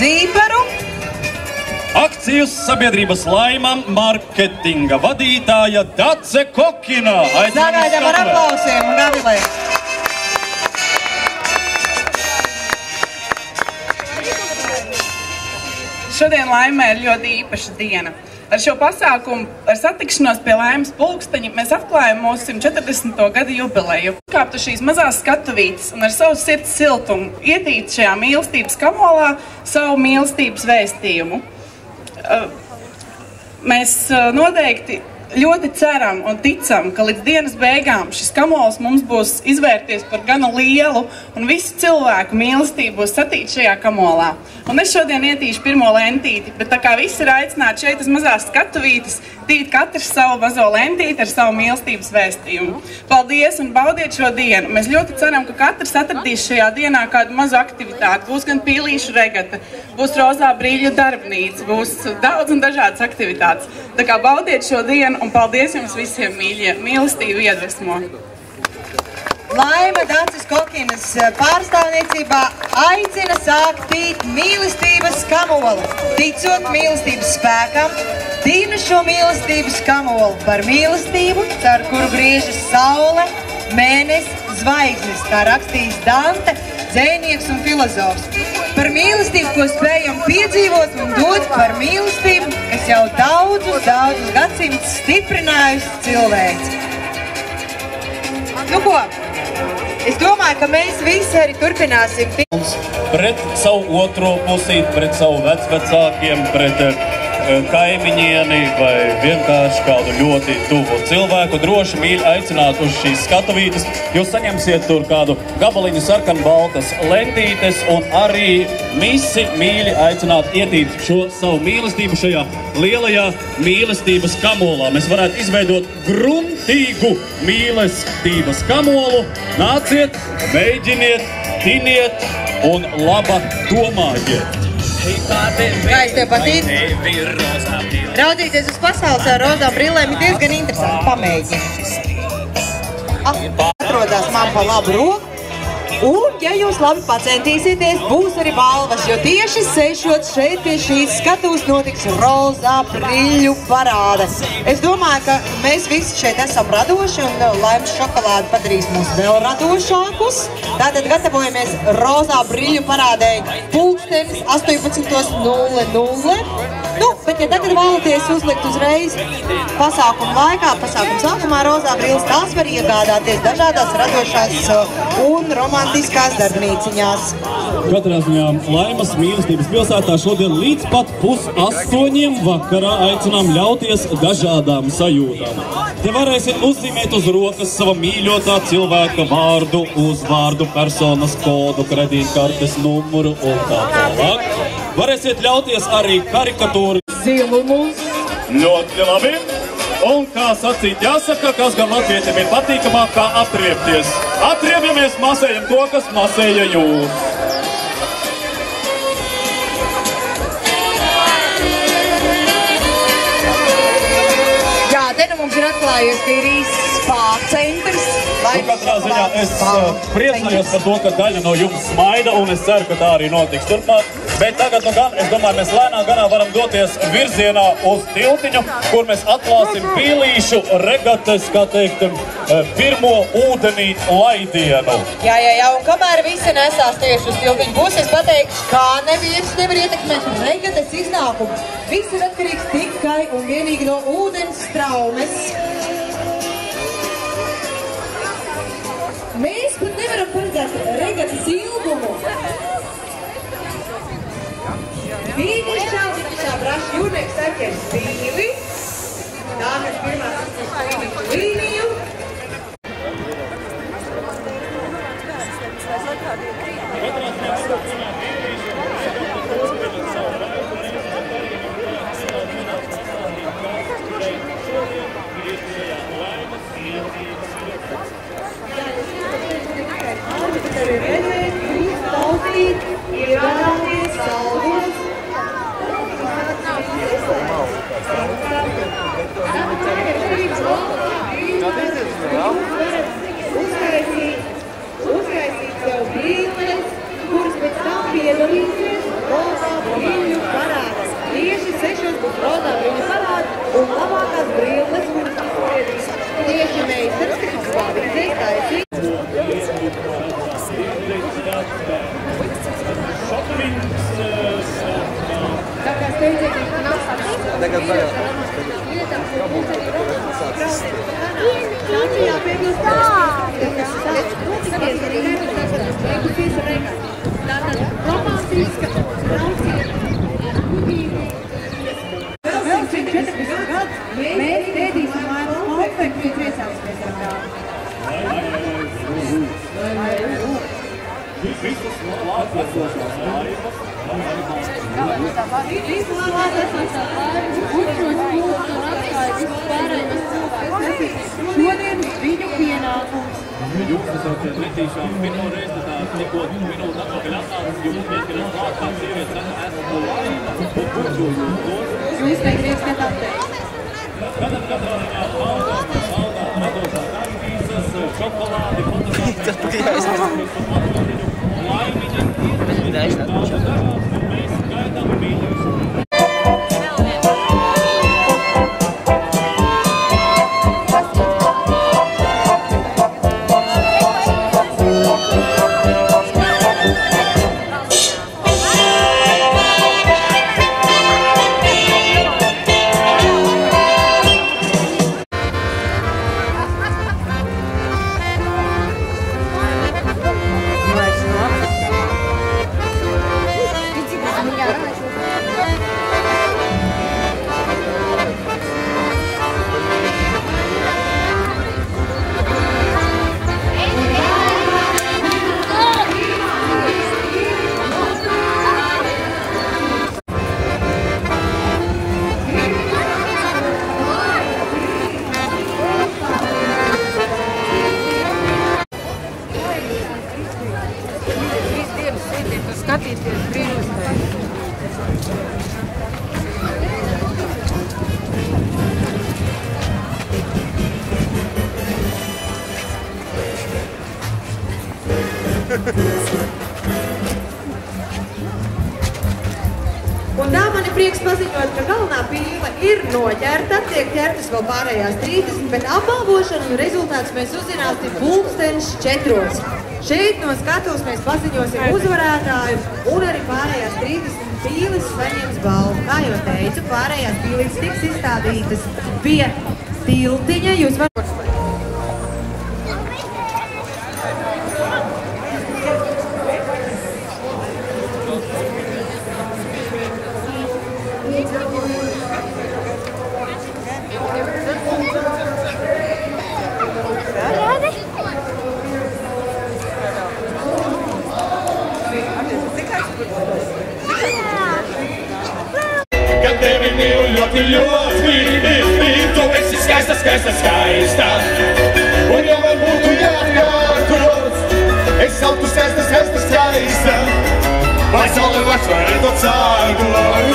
Dzīparu. Akcijas sabiedrības Laima marketinga vadītāja Dace Kokina. Sagaidām ar aplausiem un gavilēm. Šodien Laimē ir ļoti īpaša diena. Ar šo pasākumu, ar satikšanos pie Laimas pulksteņa, mēs atklājam mūsu 140. gada jubileju. Kāptu šīs mazās skatuvītes un ar savu sirds siltumu ietīt šajā mīlestības kamolā savu mīlestības vēstījumu. Mēs noteikti ļoti ceram un ticam, ka līdz dienas beigām šis kamols mums būs izvērties par gana lielu un visu cilvēku mīlestību būs satīt šajā kamolā. Un es šodien ietīšu pirmo lentīti, bet tā kā visi ir aicināti šeit uz mazās skatuvītes, tīt katrs savu mazo lentīti ar savu mīlestības vēstījumu. Paldies un baudiet šo dienu! Mēs ļoti ceram, ka katrs atradīs šajā dienā kādu mazu aktivitāti. Būs gan pīlīšu regata, būs rozā brīļu darbnīca, būs daudz un dažādas aktivitātes. Tā kā baudiet šo dienu un paldies jums visiem, mīļie! Mīlestību iedvesmo! Laima Daces Kokinas pārstāvniecībā aicina sākt tīt mīlestības kamolu. Ticot mīlestības spēkam, tīna šo mīlestības kamolu par mīlestību, caur kuru griežas saule, mēnesis, zvaigznes, kā rakstījis Dante, dzejnieks un filozofs. Par mīlestību, ko spējam piedzīvot un dot, par mīlestību, kas jau daudzus gadsimtus stiprinājusi cilvēks. Nu ko? Es domāju, ka mēs visi arī turpināsim. Pret savu otro pusīti, pret savu vecvecākiem, pret kaimiņieni vai vienkārši kādu ļoti tuvu cilvēku. Droši mīļi aicināt uz šīs skatuvītes. Jūs saņemsiet tur kādu gabaliņu sarkanbaltas lentītes un arī visi mīļi aicināt ietīt šo savu mīlestību šajā lielajā mīlestības kamolā. Mēs varētu izveidot gruntīgu mīlestības kamolu. Nāciet, mēģiniet, tiniet un laba domājiet. Kā es tev patīk? Raudzīties uz pasaules ar rozām brillēm ir diezgan interesanti. Pamēģini. Atrodās man pa labu roku. Un, ja jūs labi pacentīsieties, būs arī balvas, jo tieši sešot šeit pie šīs skatuves notiks rozā brīļu parāde. Es domāju, ka mēs visi šeit esam radoši un Laimas šokolāde padarīs mūs vēl radošākus. Tātad gatavojamies rozā brīļu parādēji pulkstenis 18:00. Nu, bet ja tagad vēlaties uzlikt uzreiz pasākumu laikā, pasākumu sākumā rozā brīles, tās var iegādāties dažādās radošās un romantiskās darbnīciņās. Katrā ziņā Laimas mīlestības pilsētā šodien līdz pat 7:30 vakarā aicinām ļauties dažādām sajūtām. Te varēsiet uzzīmēt uz rokas sava mīļotā cilvēka vārdu, uzvārdu, personas kodu, kredītkartes numuru un tā tālāk. Varēsiet ļauties arī karikatūru zilumus. Ļoti labi. Un kā sacīt jāsaka, kas gan latvietiem ir patīkamāk kā atriepties. Atriepjamies, masējam to, kas masēja jūs. Jā, te nu mums ir atklājies, ka ir īsts spā centrs. Katrā ziņā es priecājos par to, ka daļa no jums smaida, un es ceru, ka tā arī notiks turpmāk. Bet tagad nu gan, es domāju, mēs lēnā garā varam doties virzienā uz tiltiņu, kur mēs atklāsim pīlīšu regates, kā teikt, pirmo ūdenī laidienu. Jā, un kamēr visi nesās tieši uz tiltiņu pusi, es pateikšu, kā neviens nevar ietekmēt regates iznākumu. Viss ir atkarīgs tikai un vienīgi no ūdens straumes. Mēs pat nevaram paredzēt regates ilgumu. Finišā braša jūrnieks sarķers 2. Dāmas pirmās finišu līniju. Iegādāties saldus. Mēs ēdīsim mailu konfekti, mēs priecāsimies ar kādu. Visas Latvijas esošās laivas. Visas Latvijas esošās laivas, uzņos mūsu un atklāja visus pārējos cilvēkus. Šodien viņu pienākums. Jūs esat netīšām pirmo reizi, tad tikko minūti atpakaļ atnācis, jūs mēģināt klāt kā sievietes, esat no laiva, un kurš jūs Jūs negriezt skatāt. Katrā audā, radošā kartīsas, šokolādi, laimiņi, mēs gaidām mīļus. Skatīties brīnumspēju. Un tā man ir prieks paziņot, ka galvenā pīle ir noķerta, tiek ķertas vēl pārējās 30, bet apbalvošanu un rezultātus mēs uzzināsim 4:00. Šeit no skatuves mēs paziņosim uzvarētāju un arī pārējās 30 pīles saņems balvu. Kā jau teicu, pārējās pīlītes tiks izstādītas pie tiltiņa. Jūs varat... Kad tevi mīlu ļoti, ļoti, tu esi skaista, skaista, skaista. Un ja man būtu jāatkārtos, es sauktu skaista, skaista, skaista. Lai saule vairs varētu cārgot.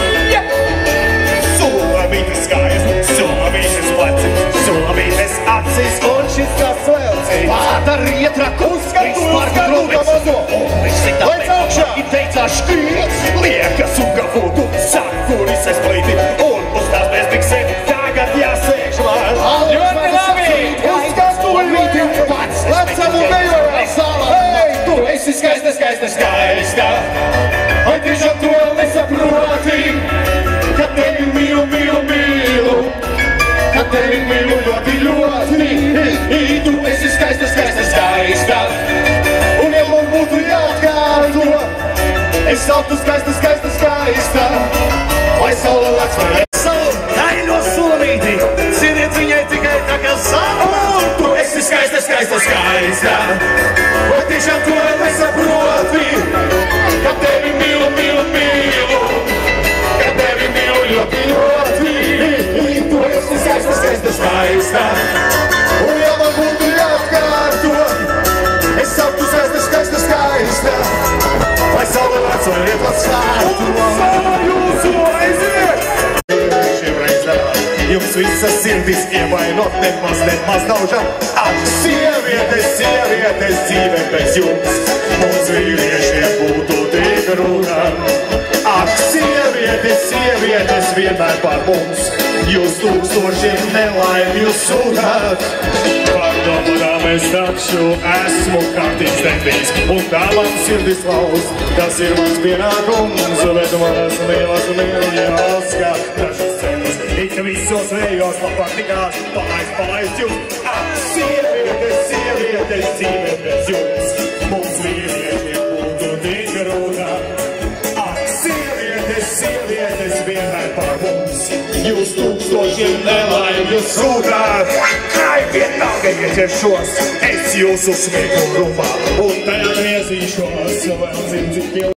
Sulamītes kājas, sulamītes pleci, sulamītes acis un šis kā svelci. Vārta rietra uzskatu mazo. Lēc augšā! I teicās šķīts, liekas ugavūtu, sakuris es plīti. Un uz tās bezbiksēm tagad jāsēž lēš. Ļoti labi! Uzskatu līti, pats lecam un bejojā salā. Hei, tu esi skaista, skaista, skaista. Vai tiešām tu vēl nesaproti, ka tevi mīlu, mīlu, mīlu. Ka tevi mīlu ļoti, ļoti. Tu esi skaista, skaista, skaista. Un ja man būtu jāatkārto, es sauktu skaista, skaista, skaista. Lai saule lec vai saule, daļo sulamīti, ziniet viņai tikai tā kā saule. Un tu esi skaista, skaista, skaista. Vai tiešām tu vēl nesaproti, ka tevi mīlu, mīlu, mīlu. Ka tevi mīlu ļoti, ļoti. Tu esi skaista, skaista, skaista. Un ja man būtu jāatkārto, es sauktu skaista, skaista, skaista. Lai saule lec vai lietot slētu. Un savu jūsu aiziet! Šiem reizēm jums visas sirdis ievainot nemaz nav žēl. Ak, sievietes, sievietes, dzīve bez jums, mums vīriešiem būtu tik grūta. Ak, sievietes, sievietes vienmēr par mums. Jūs tūkstošiem nelaimju sūtāt. Par domām es taču esmu kārtīgs tendijs, un tā man sirdis lauz. Tas ir mans pienākums, bet manas lielas mīļās, kā dažas cenas. It visos vējos man patikās, palaist jums. Sievietes, dzīve bez jums. Mums vīriešiem būtu tik grūtā. Sievietes vienmēr par mums. Jūs tūkstošiem nelaimju sūtāt. Kai vienalga ietiešos, es jūsu smieku rumā, un tajā griezīšos vēl zinu, cik